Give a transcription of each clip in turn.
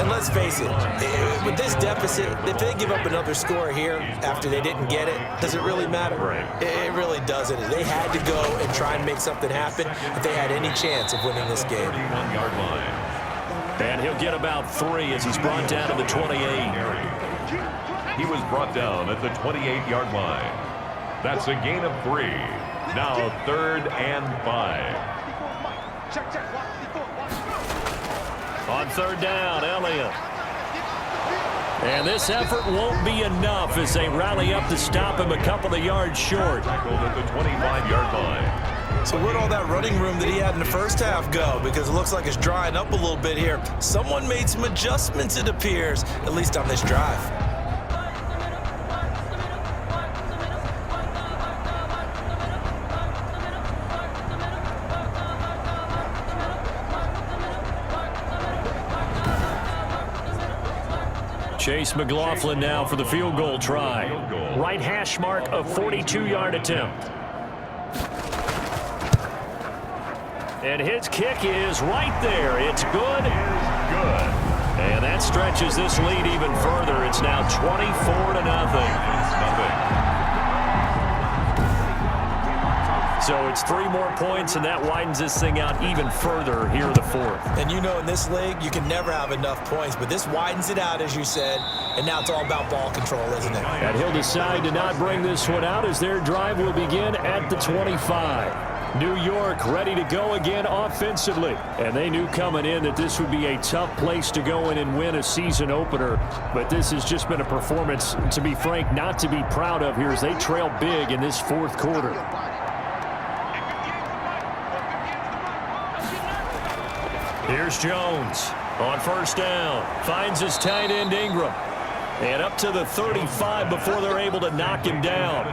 And let's face it, with this deficit, if they give up another score here after they didn't get it, does it really matter? Right. It really doesn't. They had to go and try and make something happen if they had any chance of winning this game. 31-yard line. And he'll get about 3 as he's brought down to the 28. He was brought down at the 28-yard line. That's a gain of 3. Now 3rd and 5. On 3rd down, Elliott. And this effort won't be enough as they rally up to stop him a couple of yards short. Tackled at the 25-yard line. So where'd all that running room that he had in the first half go? Because it looks like it's drying up a little bit here. Someone made some adjustments, it appears, at least on this drive. Chase McLaughlin now for the field goal try. Right hash mark, a 42-yard attempt. And his kick is right there. It's good. Good. And that stretches this lead even further. It's now 24-0. So it's 3 more points, and that widens this thing out even further here in the 4th. And you know in this league, you can never have enough points, but this widens it out, as you said, and now it's all about ball control, isn't it? And he'll decide to not bring this one out as their drive will begin at the 25. New York ready to go again offensively. And they knew coming in that this would be a tough place to go in and win a season opener. But this has just been a performance, to be frank, not to be proud of here as they trail big in this 4th quarter. Here's Jones on 1st down. Finds his tight end Ingram. And up to the 35 before they're able to knock him down.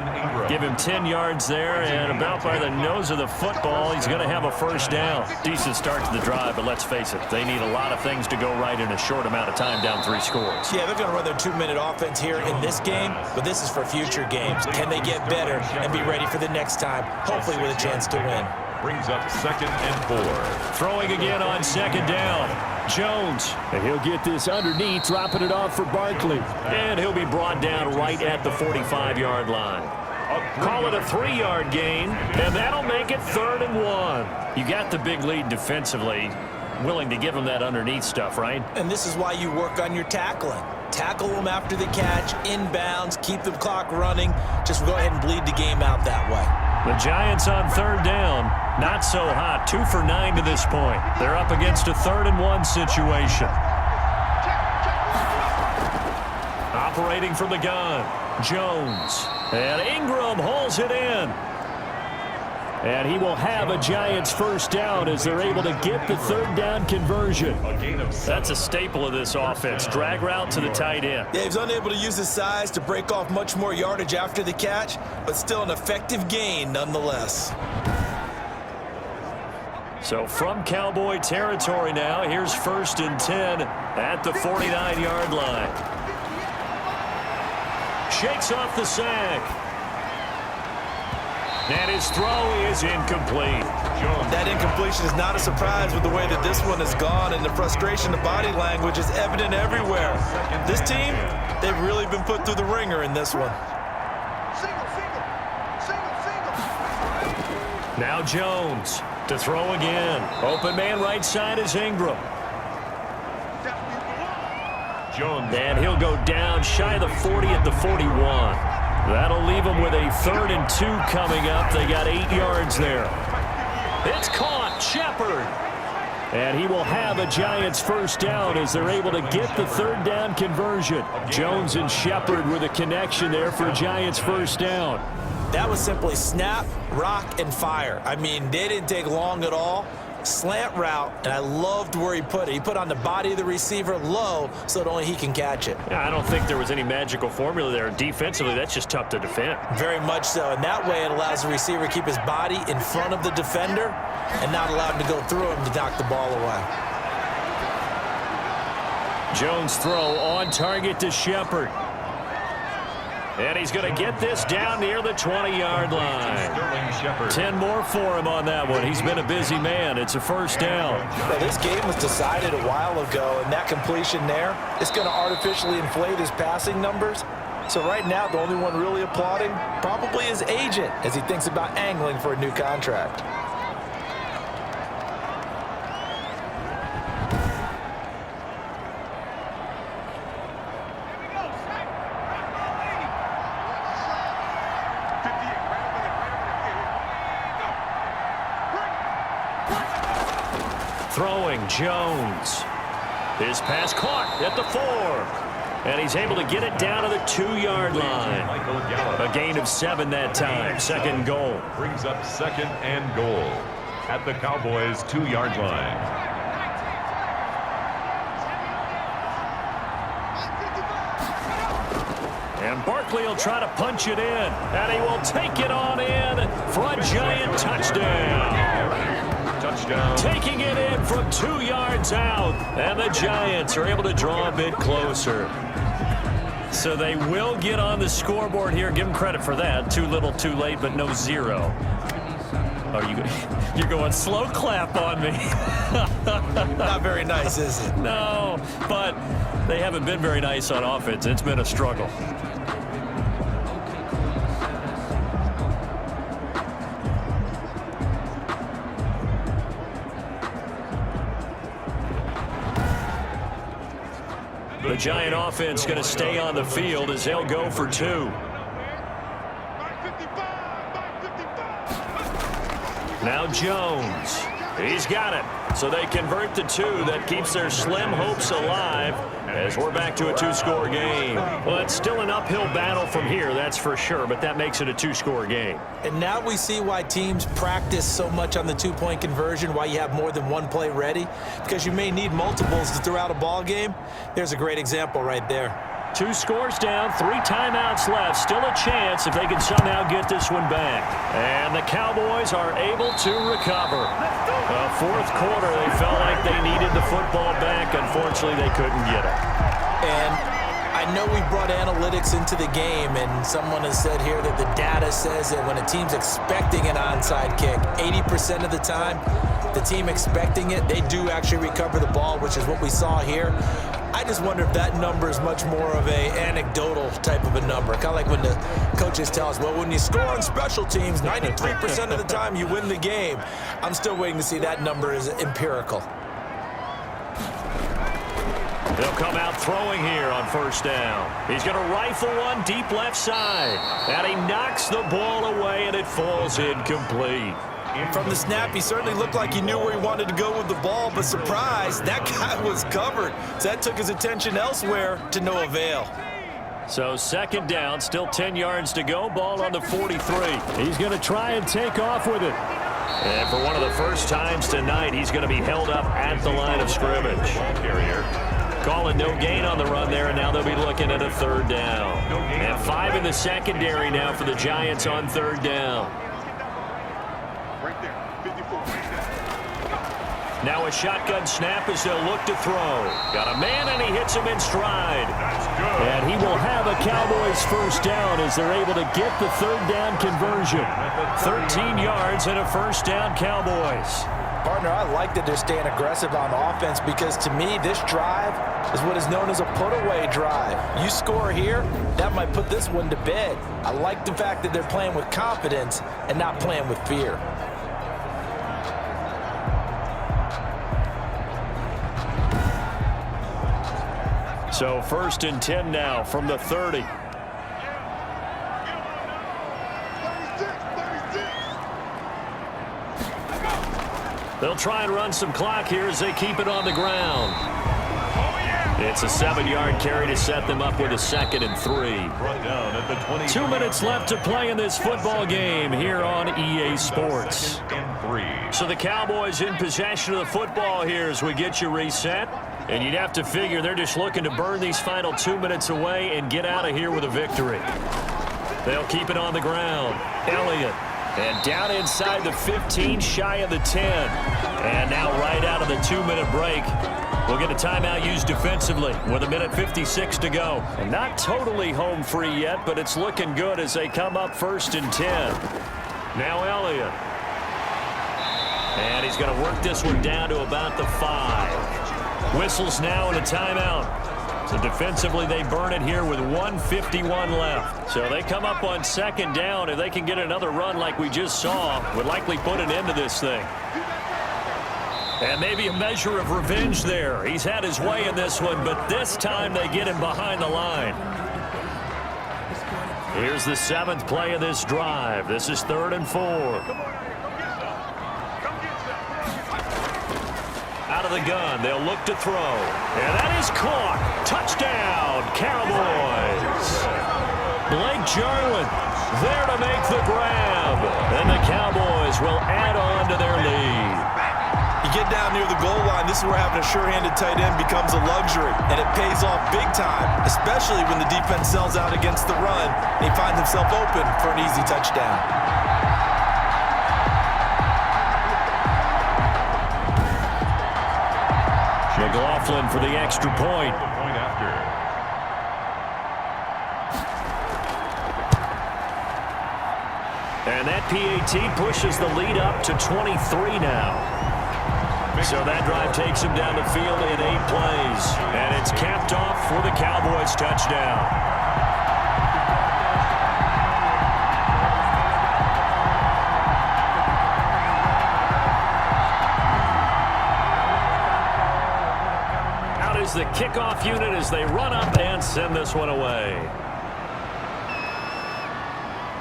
Give him 10 yards there, and about by the nose of the football, he's going to have a 1st down. Decent start to the drive, but let's face it, they need a lot of things to go right in a short amount of time down 3 scores. Yeah, they're going to run their 2-minute offense here in this game, but this is for future games. Can they get better and be ready for the next time, hopefully with a chance to win? Brings up 2nd and 4. Throwing again on 2nd down. Jones, and he'll get this underneath, dropping it off for Barkley. And he'll be brought down right at the 45-yard line. Call it a 3-yard gain, and that'll make it 3rd and 1. You got the big lead defensively, willing to give him that underneath stuff, right? And this is why you work on your tackling. Tackle them after the catch, inbounds, keep the clock running. Just go ahead and bleed the game out that way. The Giants on 3rd down. Not so hot. 2 for 9 to this point. They're up against a 3rd and 1 situation. Operating from the gun, Jones. And Ingram hauls it in. And he will have a Giants 1st down as they're able to get the 3rd down conversion. That's a staple of this offense. Drag route to the tight end. Yeah, he's unable to use his size to break off much more yardage after the catch, but still an effective gain nonetheless. So from Cowboy territory now, here's 1st and 10 at the 49-yard line. Shakes off the sack. And his throw is incomplete. That incompletion is not a surprise with the way that this one has gone, and the frustration, the body language is evident everywhere. This team, they've really been put through the ringer in this one. Now Jones to throw again. Open man right side is Ingram. Jones. And he'll go down shy of the 40 at the 41. That'll leave them with a 3rd and 2 coming up. They got 8 yards there. It's caught. Shepard. And he will have a Giants 1st down as they're able to get the 3rd down conversion. Jones and Shepard with a connection there for Giants 1st down. That was simply snap, rock, and fire. I mean, they didn't take long at all. Slant route, and I loved where he put it. He put on the body of the receiver low so that only he can catch it. Yeah, I don't think there was any magical formula there. Defensively, that's just tough to defend. Very much so, and that way it allows the receiver to keep his body in front of the defender and not allow him to go through him to knock the ball away. Jones' throw on target to Shepard. And he's going to get this down near the 20-yard line. 10 more for him on that one. He's been a busy man. It's a first down. Well, this game was decided a while ago, and that completion there is going to artificially inflate his passing numbers. So right now, the only one really applauding probably his agent as he thinks about angling for a new contract. Throwing Jones. His pass caught at the 4. And he's able to get it down to the 2-yard line. A gain of 7 that time. Second goal. Brings up second and goal at the Cowboys' 2-yard line. And Barkley will try to punch it in. And he will take it on in for a giant touchdown. Touchdown. Taking it in from 2 yards out. And the Giants are able to draw a bit closer. So they will get on the scoreboard here. Give them credit for that. Too little, too late, but no 0. Oh, you're going slow clap on me. Not very nice, is it? No, but they haven't been very nice on offense. It's been a struggle. The Giant offense going to stay on the field as they'll go for 2. Now Jones. He's got it. So they convert the 2. That keeps their slim hopes alive as we're back to a 2-score game. Well, it's still an uphill battle from here, that's for sure, but that makes it a 2-score game. And now we see why teams practice so much on the 2-point conversion, why you have more than one play ready, because you may need multiples to throw out a ball game. There's a great example right there. 2 scores down, 3 timeouts left. Still a chance if they can somehow get this one back. And the Cowboys are able to recover. Fourth quarter, they felt like they needed the football back. Unfortunately, they couldn't get it. And I know we brought analytics into the game, and someone has said here that the data says that when a team's expecting an onside kick, 80% of the time, the team expecting it, they do actually recover the ball, which is what we saw here. I just wonder if that number is much more of a anecdotal type of a number. Kind of like when the coaches tell us, well, when you score on special teams, 93% of the time you win the game. I'm still waiting to see that number is empirical. They'll come out throwing here on first down. He's going to rifle one deep left side. And he knocks the ball away, and it falls incomplete. From the snap, he certainly looked like he knew where he wanted to go with the ball, but surprise, that guy was covered. So that took his attention elsewhere to no avail. So second down, still 10 yards to go. Ball on the 43. He's going to try and take off with it. And for one of the first times tonight, he's going to be held up at the line of scrimmage. Calling no gain on the run there, and now they'll be looking at a third down. And 5 in the secondary now for the Giants on third down. Now a shotgun snap as they'll look to throw. Got a man, and he hits him in stride. And he will have a Cowboys first down as they're able to get the third down conversion. 13 yards and a first down, Cowboys. Partner, I like that they're staying aggressive on offense because to me, this drive is what is known as a put-away drive. You score here, that might put this one to bed. I like the fact that they're playing with confidence and not playing with fear. So first and 10 now from the 30. They'll try and run some clock here as they keep it on the ground. It's a 7-yard carry to set them up with a 2nd and 3. 2 minutes left to play in this football game here on EA Sports. So the Cowboys in possession of the football here as we get you reset. And you'd have to figure they're just looking to burn these final 2 minutes away and get out of here with a victory. They'll keep it on the ground. Elliott. And down inside the 15, shy of the 10. And now right out of the 2-minute break, We'll get a timeout used defensively with 1:56 to go. And not totally home free yet, but it's looking good as they come up 1st and 10. Now Elliott. And he's going to work this one down to about the 5. Whistles now and a timeout. So defensively, they burn it here with 1:51 left. So they come up on 2nd down. If they can get another run like we just saw, would likely put an end to this thing. And maybe a measure of revenge there. He's had his way in this one, but this time they get him behind the line. Here's the 7th play of this drive. This is 3rd and 4. Out of the gun, they'll look to throw. And that is caught. Touchdown, Cowboys. Blake Jarwin there to make the grab. And the Cowboys will add on to their lead. You get down near the goal line, this is where having a sure-handed tight end becomes a luxury, and it pays off big time, especially when the defense sells out against the run, and he finds himself open for an easy touchdown. McLaughlin for the extra point. And that PAT pushes the lead up to 23 now. So that drive takes him down the field in 8 plays. And it's capped off for the Cowboys touchdown. Out is the kickoff unit as they run up and send this one away.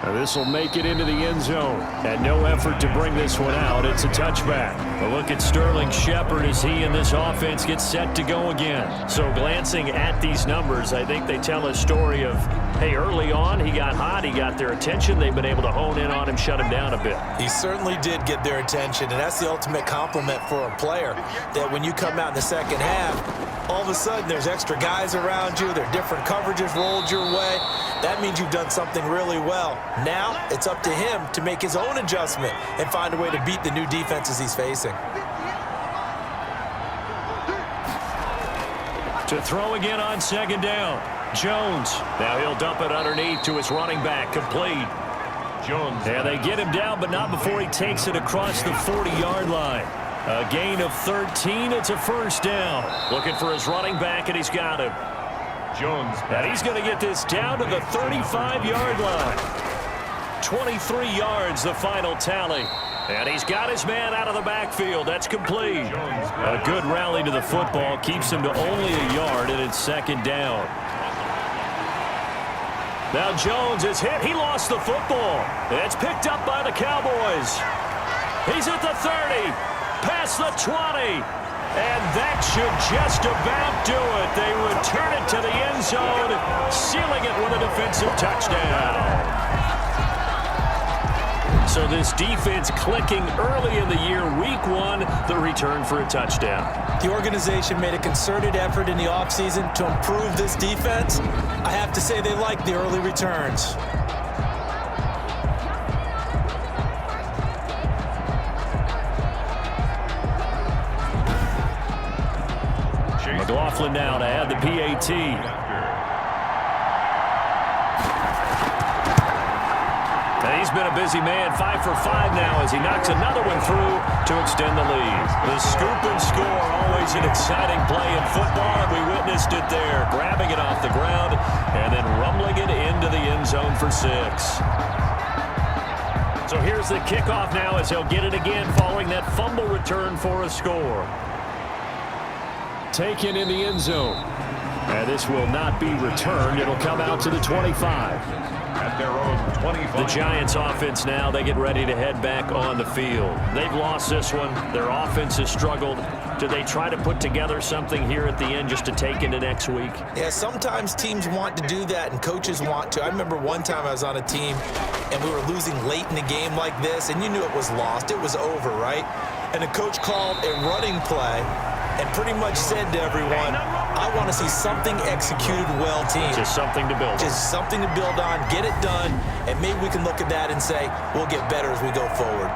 Now this will make it into the end zone. And no effort to bring this one out. It's a touchback. A look at Sterling Shepard as he and this offense get set to go again. So glancing at these numbers, I think they tell a story of, hey, early on he got hot, he got their attention. They've been able to hone in on him, shut him down a bit. He certainly did get their attention, and that's the ultimate compliment for a player, that when you come out in the second half, all of a sudden there's extra guys around you, there are different coverages rolled your way. That means you've done something really well. Now it's up to him to make his own adjustment and find a way to beat the new defenses he's facing. To throw again on 2nd down. Jones. Now he'll dump it underneath to his running back. Complete. Jones. And they get him down, but not before he takes it across the 40-yard line. A gain of 13. It's a 1st down. Looking for his running back, and he's got him. Jones. And he's going to get this down to the 35-yard line. 23 yards, the final tally. And he's got his man out of the backfield. That's complete. A good rally to the football. Keeps him to only a yard, and it's 2nd down. Now Jones is hit. He lost the football. It's picked up by the Cowboys. He's at the 30. Past the 20. And that should just about do it. They return it to the end zone, sealing it with a defensive touchdown. So this defense clicking early in the year, week 1, the return for a touchdown. The organization made a concerted effort in the offseason to improve this defense. I have to say they like the early returns. McLaughlin now to add the PAT. And he's been a busy man, 5 for 5 now as he knocks another one through to extend the lead. The scoop and score, always an exciting play in football, and we witnessed it there, grabbing it off the ground and then rumbling it into the end zone for 6. So here's the kickoff now as he'll get it again following that fumble return for a score. Taken in the end zone. And this will not be returned. It'll come out to the 25. At their own 25. The Giants offense now, they get ready to head back on the field. They've lost this one. Their offense has struggled. Do they try to put together something here at the end just to take into next week? Yeah, sometimes teams want to do that and coaches want to. I remember one time I was on a team and we were losing late in a game like this, and you knew it was lost. It was over, right? And the coach called a running play and pretty much said to everyone, I want to see something executed well, team. Just something to build on. Just something to build on, get it done, and maybe we can look at that and say, we'll get better as we go forward.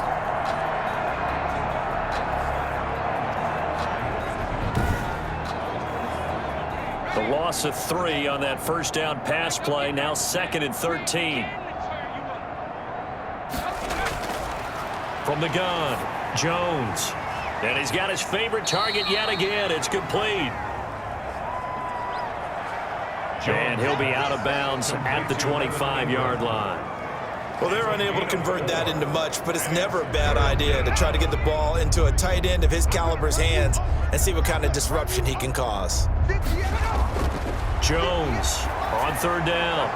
The loss of 3 on that first down pass play. Now 2nd and 13. From the gun, Jones. And he's got his favorite target yet again. It's complete. And he'll be out of bounds at the 25-yard line. Well, they're unable to convert that into much, but it's never a bad idea to try to get the ball into a tight end of his caliber's hands and see what kind of disruption he can cause. Jones on 3rd down.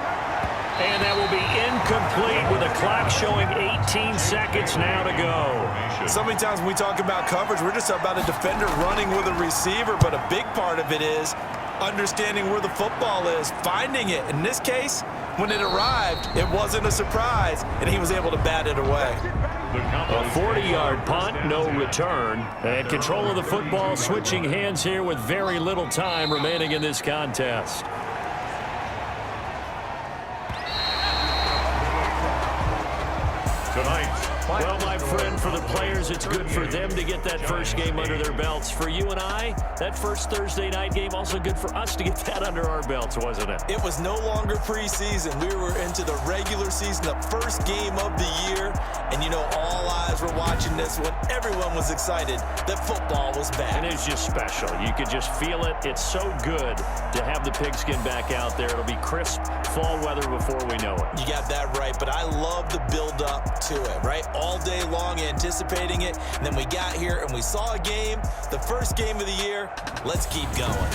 And that will be incomplete with a clock showing 18 seconds now to go. So many times when we talk about coverage, we're just about a defender running with a receiver, but a big part of it is understanding where the football is, finding it. In this case, when it arrived, it wasn't a surprise, and he was able to bat it away. A 40-yard punt, no return. And control of the football switching hands here with very little time remaining in this contest. Well, my friend, for the players, it's good for them to get that first game under their belts. For you and I, that first Thursday night game, also good for us to get that under our belts, wasn't it? It was no longer preseason. We were into the regular season, the first game of the year. And, you know, all eyes were watching this when everyone was excited that football was back. And it's just special. You could just feel it. It's so good to have the pigskin back out there. It'll be crisp fall weather before we know it. You got that right, but I love the build-up to it, right? All day long anticipating it, and then we got here and we saw a game, the first game of the year. Let's keep going.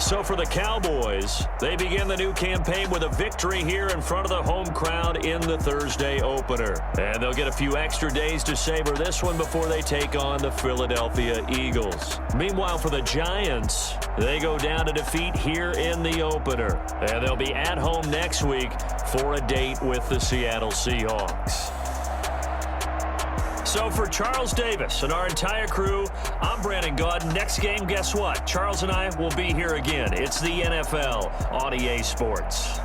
So for the Cowboys, they begin the new campaign with a victory here in front of the home crowd in the Thursday opener. And they'll get a few extra days to savor this one before they take on the Philadelphia Eagles. Meanwhile, for the Giants, they go down to defeat here in the opener. And they'll be at home next week for a date with the Seattle Seahawks. So for Charles Davis and our entire crew, I'm Brandon Gaudin. Next game, guess what? Charles and I will be here again. It's the NFL on EA Sports.